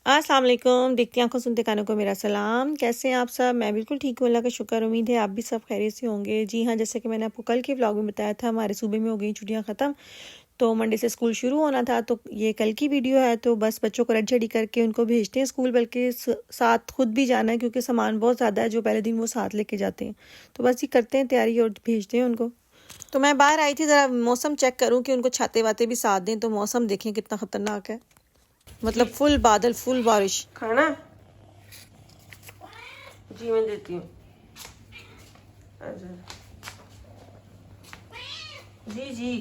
अस्सलाम वालेकुम। देखती आंखों सुनते कानों को मेरा सलाम। कैसे हैं आप सब? मैं बिल्कुल ठीक हूँ, अल्लाह का शुक्र। उम्मीद है आप भी सब खैरियत से होंगे। जी हाँ, जैसे कि मैंने आपको कल के व्लॉग में बताया था, हमारे सूबे में हो गई छुट्टियाँ ख़त्म, तो मंडे से स्कूल शुरू होना था। तो ये कल की वीडियो है। तो बस बच्चों को रेडी करके उनको भेजते हैं स्कूल, बल्कि साथ खुद भी जाना है क्योंकि सामान बहुत ज़्यादा है जो पहले दिन वो साथ लेके जाते हैं। तो बस ये करते हैं तैयारी और भेजते हैं उनको। तो मैं बाहर आई थी ज़रा मौसम चेक करूँ कि उनको छाते वाते भी साथ दें। तो मौसम देखें कितना ख़तरनाक है, मतलब फुल बादल, फुल बारिश। खाना जी मैं देती हूँ। अच्छा जी जी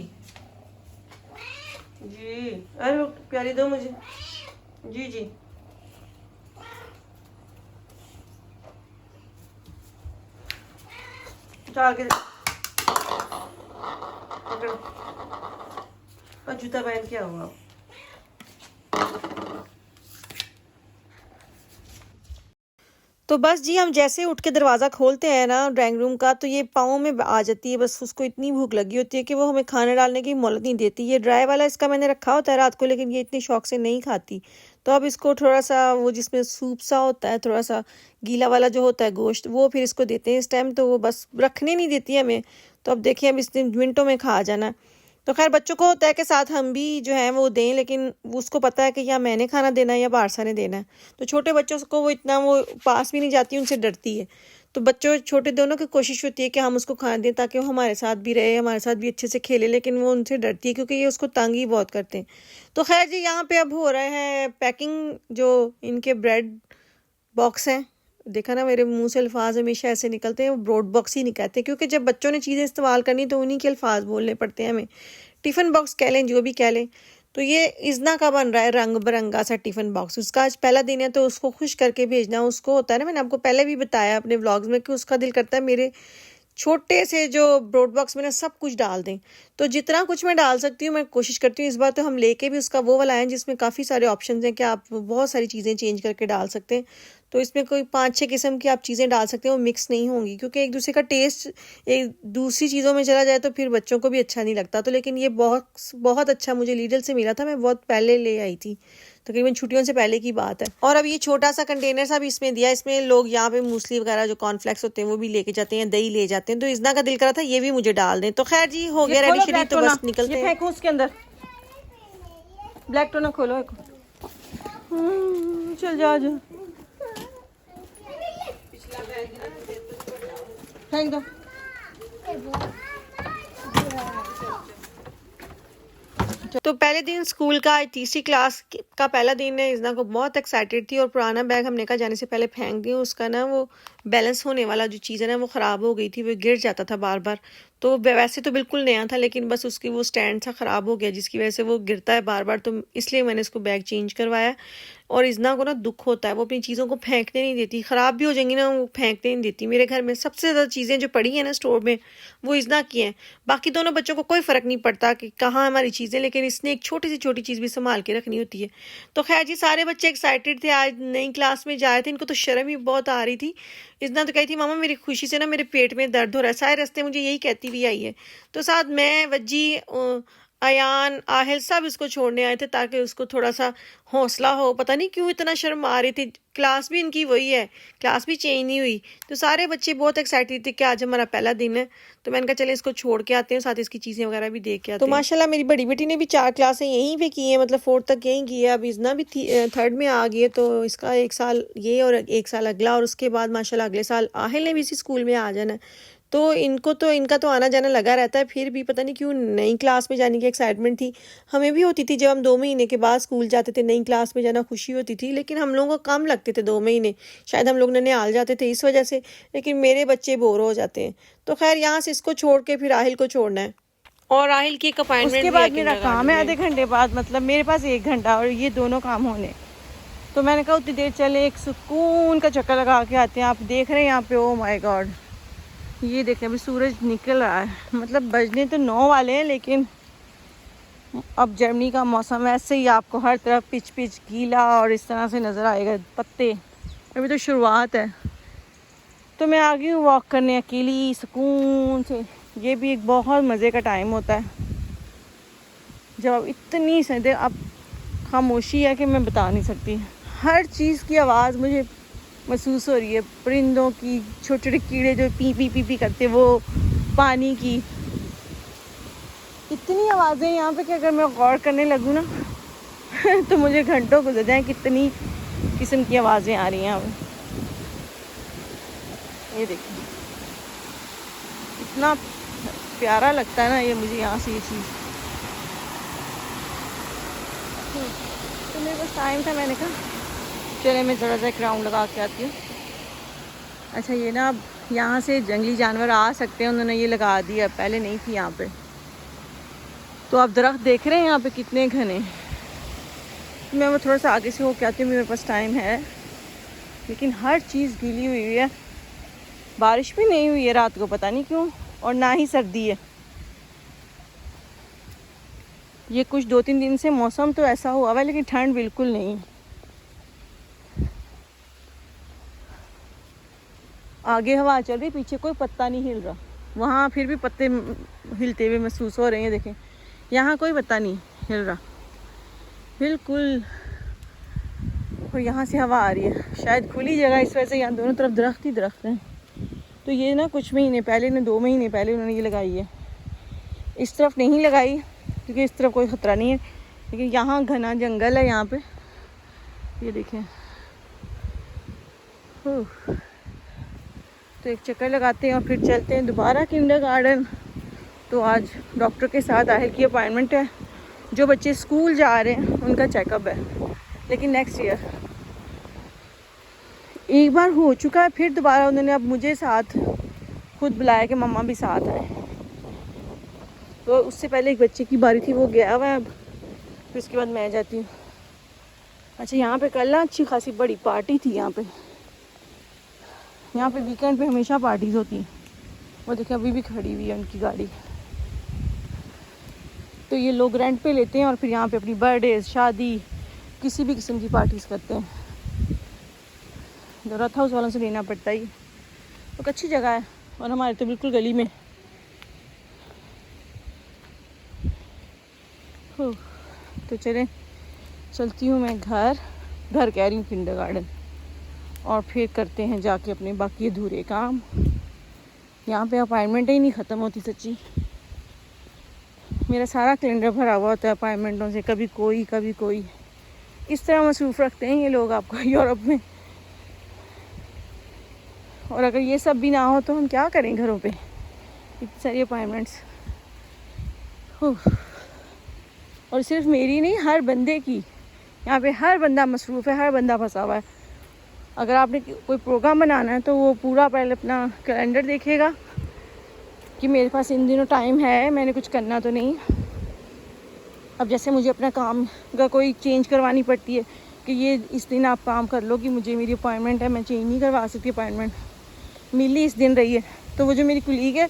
जी, अरे प्यारी दो मुझे। जी जी डाल के पकड़ और जूता पहन के आओ आप। तो बस जी हम जैसे उठ के दरवाज़ा खोलते हैं ना ड्राइंग रूम का, तो ये पाँव में आ जाती है। बस उसको इतनी भूख लगी होती है कि वो हमें खाना डालने की मोहलत नहीं देती। ये ड्राई वाला इसका मैंने रखा होता है रात को, लेकिन ये इतनी शौक से नहीं खाती। तो अब इसको थोड़ा सा वो जिसमें सूप सा होता है, थोड़ा सा गीला वाला जो होता है गोश्त, वो फिर इसको देते हैं इस टाइम। तो वो बस रखने नहीं देती हमें। तो अब देखिए अब इस मिनटों में खा जाना। तो खैर बच्चों को होता है कि साथ हम भी जो है वो दें, लेकिन उसको पता है कि या मैंने खाना देना है या बारसा ने देना है। तो छोटे बच्चों को वो इतना वो पास भी नहीं जाती, उनसे डरती है। तो बच्चों छोटे दोनों की कोशिश होती है कि हम उसको खाना दें ताकि वो हमारे साथ भी रहे, हमारे साथ भी अच्छे से खेले, लेकिन वो उनसे डरती है क्योंकि ये उसको तंग ही बहुत करते हैं। तो खैर जी यहाँ पे अब हो रहा है पैकिंग। जो इनके ब्रेड बॉक्स हैं, देखा ना मेरे मुंह से अल्फाज हमेशा ऐसे निकलते हैं, वो ब्रॉड बॉक्स ही नहीं कहते क्योंकि जब बच्चों ने चीज़ें इस्तेमाल करनी तो उन्हीं के अल्फाज बोलने पड़ते हैं हमें। टिफ़िन बॉक्स कह लें, जो भी कह लें। तो ये इज़ना का बन रहा है रंग बिरंगा सा टिफ़िन बॉक्स। उसका आज पहला दिन है तो उसको खुश करके भेजना। उसको होता है ना, मैंने आपको पहले भी बताया अपने व्लॉग्स में कि उसका दिल करता है मेरे छोटे से जो ब्रॉड बॉक्स में ना सब कुछ डाल दें। तो जितना कुछ मैं डाल सकती हूँ मैं कोशिश करती हूँ। इस बार तो हम लेके भी उसका वो वाला आए जिसमें काफ़ी सारे ऑप्शंस हैं कि आप बहुत सारी चीज़ें चेंज करके डाल सकते हैं। तो इसमें कोई 5-6 किस्म की आप चीज़ें डाल सकते हैं, वो मिक्स नहीं होंगी क्योंकि एक दूसरे का टेस्ट एक दूसरी चीज़ों में चला जाए तो फिर बच्चों को भी अच्छा नहीं लगता। तो लेकिन ये बहुत बहुत अच्छा मुझे लीडल से मिला था, मैं बहुत पहले ले आई थी, तकरीबन छुट्टियों से पहले की बात है। और अब ये छोटा सा कंटेनर सा भी इसमें दिया। इसमें लोग यहाँ पे मूसली वगैरह जो कॉर्नफ्लेक्स होते हैं वो भी लेके जाते हैं, दही ले जाते हैं। तो इजना का दिल करा था ये भी मुझे डाल दें। तो खैर जी हो गया रेडी शेडी, तो बस निकलते हैं। फेंको उसके अंदर, ब्लैक टोना खोलो। चल जा जा, फेंक दो। तो पहले दिन स्कूल का तीसरी क्लास का पहला दिन है। इजना को बहुत एक्साइटेड थी और पुराना बैग हमने कहा जाने से पहले फेंक दिया। उसका ना वो बैलेंस होने वाला जो चीज़ है ना वो ख़राब हो गई थी, वो गिर जाता था बार बार। तो वैसे तो बिल्कुल नया था लेकिन बस उसकी वो स्टैंड सा ख़राब हो गया जिसकी वजह से वो गिरता है बार बार। तो इसलिए मैंने इसको बैग चेंज करवाया। और इजना को ना दुख होता है, वो अपनी चीज़ों को फेंकने नहीं देती, ख़राब भी हो जाएंगी ना वो फेंकने नहीं देती। मेरे घर में सबसे ज़्यादा चीज़ें जो पड़ी हैं ना स्टोर में वो इजना की हैं। बाकी दोनों बच्चों को कोई फ़र्क नहीं पड़ता कि कहाँ हमारी चीज़ें, लेकिन इसने एक छोटी सी छोटी चीज़ भी संभाल के रखनी होती है। तो खैर जी सारे बच्चे एक्साइटेड थे, आज नई क्लास में जा रहे थे। इनको तो शर्म ही बहुत आ रही थी। इतना तो कही थी मामा मेरी खुशी से ना मेरे पेट में दर्द हो रहा है। सारे रास्ते मुझे यही कहती भी आई है। तो साथ मैं, वज्जी, अयान, आहिल सब इसको छोड़ने आए थे ताकि उसको थोड़ा सा हौसला हो। पता नहीं क्यों इतना शर्म आ रही थी। क्लास भी इनकी वही है, क्लास भी चेंज नहीं हुई। तो सारे बच्चे बहुत एक्साइटेड थे कि आज हमारा पहला दिन है। तो मैंने कहा चले इसको छोड़ के आते हैं, साथ इसकी चीज़ें वगैरह भी देख के आते हैं। तो माशाल्लाह मेरी बड़ी बेटी ने भी 4 क्लासें यहीं पे की हैं, मतलब 4th तक यहीं की है। अब इजना भी 3rd में आ गई है, तो इसका 1 साल ये और 1 साल अगला, और उसके बाद माशाल्लाह अगले साल आहिल ने भी इसी स्कूल में आ जाना है। तो इनका तो आना जाना लगा रहता है। फिर भी पता नहीं क्यों नई क्लास में जाने की एक्साइटमेंट थी। हमें भी होती थी जब हम 2 महीने के बाद स्कूल जाते थे, नई क्लास में जाना खुशी होती थी, लेकिन हम लोगों को कम लगते थे 2 महीने। शायद हम लोग ननिहाल जाते थे इस वजह से, लेकिन मेरे बच्चे बोर हो जाते हैं। तो खैर यहाँ से इसको छोड़ के फिर आहिल को छोड़ना है और आहिल की एक अपॉइंटमेंट उसके बाद मेरा काम है आधे घंटे बाद, मतलब मेरे पास 1 घंटा और ये दोनों काम होने। तो मैंने कहा उतनी देर चले एक सुकून का चक्कर लगा के आते हैं। आप देख रहे हैं यहाँ पे, ओ माय गॉड, ये देखें अभी सूरज निकल रहा है, मतलब बजने तो 9 वाले हैं, लेकिन अब जर्मनी का मौसम ऐसे ही आपको हर तरफ पिच पिच गीला और इस तरह से नज़र आएगा। पत्ते अभी तो शुरुआत है। तो मैं आ गई हूँ वॉक करने अकेली सुकून से। ये भी एक बहुत मज़े का टाइम होता है जब अब इतनी सर्दी, अब खामोशी है कि मैं बता नहीं सकती। हर चीज़ की आवाज़ मुझे महसूस हो रही है, परिंदों की, छोटे छोटे कीड़े जो पी पी पी पी करते, वो पानी की, इतनी आवाज़ें यहाँ पे कि अगर मैं गौर करने लगूँ ना तो मुझे घंटों गुजर जाएं, कितनी किस्म की आवाज़ें आ रही हैं यहाँ पे। ये देखिए इतना प्यारा लगता है ना ये मुझे यहाँ से ये चीज़। तो मेरे पास टाइम था, मैंने कहा चले मैं ज़रा सा एक राउंड लगा के आती हूँ। अच्छा ये ना अब यहाँ से जंगली जानवर आ सकते हैं, उन्होंने ये लगा दिया, पहले नहीं थी यहाँ पे। तो आप दरख्त देख रहे हैं यहाँ पे कितने घने। तो मैं वो थोड़ा सा आगे से होके आती हूँ, मेरे पास टाइम है, लेकिन हर चीज़ गीली हुई है। बारिश भी नहीं हुई है रात को, पता नहीं क्यों, और ना ही सर्दी है। ये कुछ 2-3 दिन से मौसम तो ऐसा हुआ हुआ है, लेकिन ठंड बिल्कुल नहीं। आगे हवा चल रही, पीछे कोई पत्ता नहीं हिल रहा। वहाँ फिर भी पत्ते हिलते हुए महसूस हो रहे हैं, देखें यहाँ कोई पत्ता नहीं हिल रहा बिल्कुल। और यहाँ से हवा आ रही है, शायद खुली जगह इस वजह से यहाँ दोनों तरफ दरख्त ही दरख्त हैं। तो ये ना कुछ महीने पहले, 2 महीने पहले उन्होंने ये लगाई है। इस तरफ नहीं लगाई क्योंकि इस तरफ कोई ख़तरा नहीं है, लेकिन यहाँ घना जंगल है यहाँ पे, ये देखें। तो एक चक्कर लगाते हैं और फिर चलते हैं दोबारा किंडरगार्टन। तो आज डॉक्टर के साथ आहिल की अपॉइंटमेंट है। जो बच्चे स्कूल जा रहे हैं उनका चेकअप है, लेकिन नेक्स्ट ईयर। एक बार हो चुका है, फिर दोबारा उन्होंने अब मुझे साथ खुद बुलाया कि मम्मा भी साथ आए। तो उससे पहले एक बच्चे की बारी थी, वो गया हुआ है अब, फिर उसके बाद मैं जाती हूँ। अच्छा यहाँ पे कल ना अच्छी खासी बड़ी पार्टी थी यहाँ पे। यहाँ पे वीकेंड पे हमेशा पार्टीज होती हैं। वो देखिए अभी भी खड़ी हुई है उनकी गाड़ी। तो ये लोग रेंट पे लेते हैं और फिर यहाँ पे अपनी बर्थडे, शादी, किसी भी किस्म की पार्टीज करते हैं। रथ हाउस वालों से लेना पड़ता ही। तो अच्छी जगह है, और हमारे तो बिल्कुल गली में। तो चलती हूँ मैं घर कह रही हूँ किंडरगार्टन, और फिर करते हैं जाके अपने बाकी अधूरे काम। यहाँ पे अपॉइंटमेंट ही नहीं ख़त्म होती सच्ची। मेरा सारा कैलेंडर भरा हुआ होता है अपॉइंटमेंटों से, कभी कोई। इस तरह मसरूफ़ रखते हैं ये लोग आपको यूरोप में। और अगर ये सब भी ना हो तो हम क्या करें घरों पे, इतनी सारी अपॉइंटमेंट्स। और सिर्फ मेरी नहीं, हर बंदे की। यहाँ पे हर बंदा मसरूफ़ है, हर बंदा फंसा हुआ है। अगर आपने कोई प्रोग्राम बनाना है तो वो पूरा पहले अपना कैलेंडर देखेगा कि मेरे पास इन दिनों टाइम है, मैंने कुछ करना तो नहीं। अब जैसे मुझे अपना काम का कोई चेंज करवानी पड़ती है कि ये इस दिन आप काम कर लो कि मुझे मेरी अपॉइंटमेंट है, मैं चेंज नहीं करवा सकती अपॉइंटमेंट, मिली इस दिन रही है। तो वो जो मेरी कुलीग है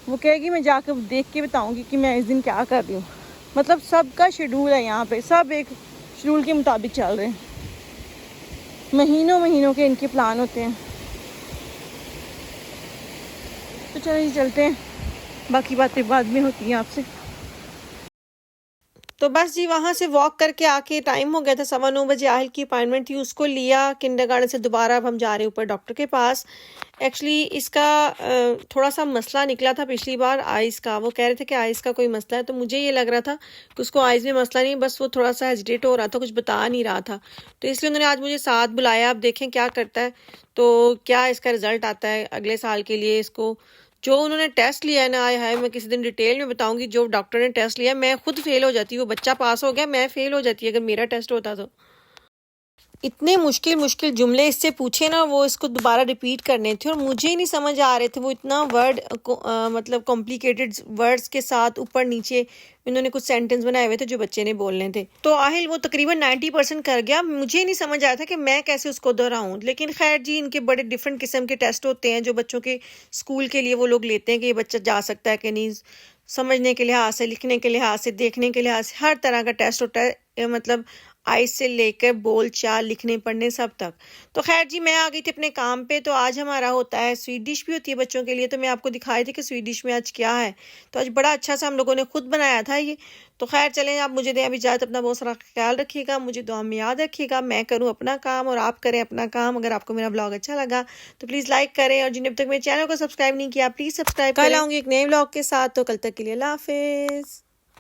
वो कहेगी मैं जाकर देख के बताऊँगी कि मैं इस दिन क्या कर रही हूँ। मतलब सबका शेड्यूल है यहाँ पे, सब एक शेड्यूल के मुताबिक चल रहे हैं। महीनों के इनके प्लान होते हैं। तो चलिए चलते हैं, बाकी बातें बाद में होती हैं आपसे। तो बस जी वहाँ से वॉक करके आके टाइम हो गया था 9:15 बजे। आहिल की अपॉइंटमेंट थी, उसको लिया किंडरगार्टन से। दोबारा अब हम जा रहे हैं ऊपर डॉक्टर के पास। एक्चुअली इसका थोड़ा सा मसला निकला था पिछली बार आइज़ का। वो कह रहे थे कि आइज़ का कोई मसला है, तो मुझे ये लग रहा था कि उसको आइज़ में मसला नहीं, बस वो थोड़ा सा हेजिटेट हो रहा था, कुछ बता नहीं रहा था। तो इसलिए उन्होंने आज मुझे साथ बुलाया। अब देखें क्या करता है, तो क्या इसका रिज़ल्ट आता है अगले साल के लिए। इसको जो उन्होंने टेस्ट लिया है ना, आया है, मैं किसी दिन डिटेल में बताऊंगी। जो डॉक्टर ने टेस्ट लिया, मैं खुद फेल हो जाती, वो बच्चा पास हो गया, मैं फेल हो जाती अगर मेरा टेस्ट होता तो। इतने मुश्किल जुमले इससे पूछे ना, वो इसको दोबारा रिपीट करने थे और मुझे ही नहीं समझ आ रहे थे। वो इतना मतलब कॉम्प्लिकेटेड वर्ड्स के साथ ऊपर नीचे इन्होंने कुछ सेंटेंस बनाए हुए थे जो बच्चे ने बोलने थे। तो आहिल वो तकरीबन 90% कर गया। मुझे नहीं समझ आया था कि मैं कैसे उसको दोहराऊं। लेकिन खैर जी, इनके बड़े डिफरेंट किस्म के टेस्ट होते हैं जो बच्चों के स्कूल के लिए वो लोग लेते हैं कि ये बच्चा जा सकता है कि नहीं, समझने के लिहाज से, लिखने के लिहाज से, देखने के लिहाज से, हर तरह का टेस्ट होता है। मतलब आई से लेकर बोल चाल लिखने पढ़ने सब तक। तो खैर जी, मैं आ गई थी अपने काम पे। तो आज हमारा होता है स्वीट डिश भी होती है बच्चों के लिए। तो मैं आपको दिखाई थी कि स्वीट डिश में आज क्या है। तो आज बड़ा अच्छा सा हम लोगों ने खुद बनाया था ये। तो खैर चलें, आप मुझे दें अभी इजाज़त। अपना बहुत सारा ख्याल रखिएगा, मुझे दुआ में याद रखिएगा। मैं करूँ अपना काम और आप करें अपना काम। अगर आपको मेरा ब्लॉग अच्छा लगा तो प्लीज़ लाइक करें, और जिन्हें अब तक मेरे चैनल को सब्सक्राइब नहीं किया प्लीज़ सब्सक्राइब करें। कल आऊँगी एक नए ब्लॉग के साथ। तो कल तक के लिए अल्लाह हाफिज़।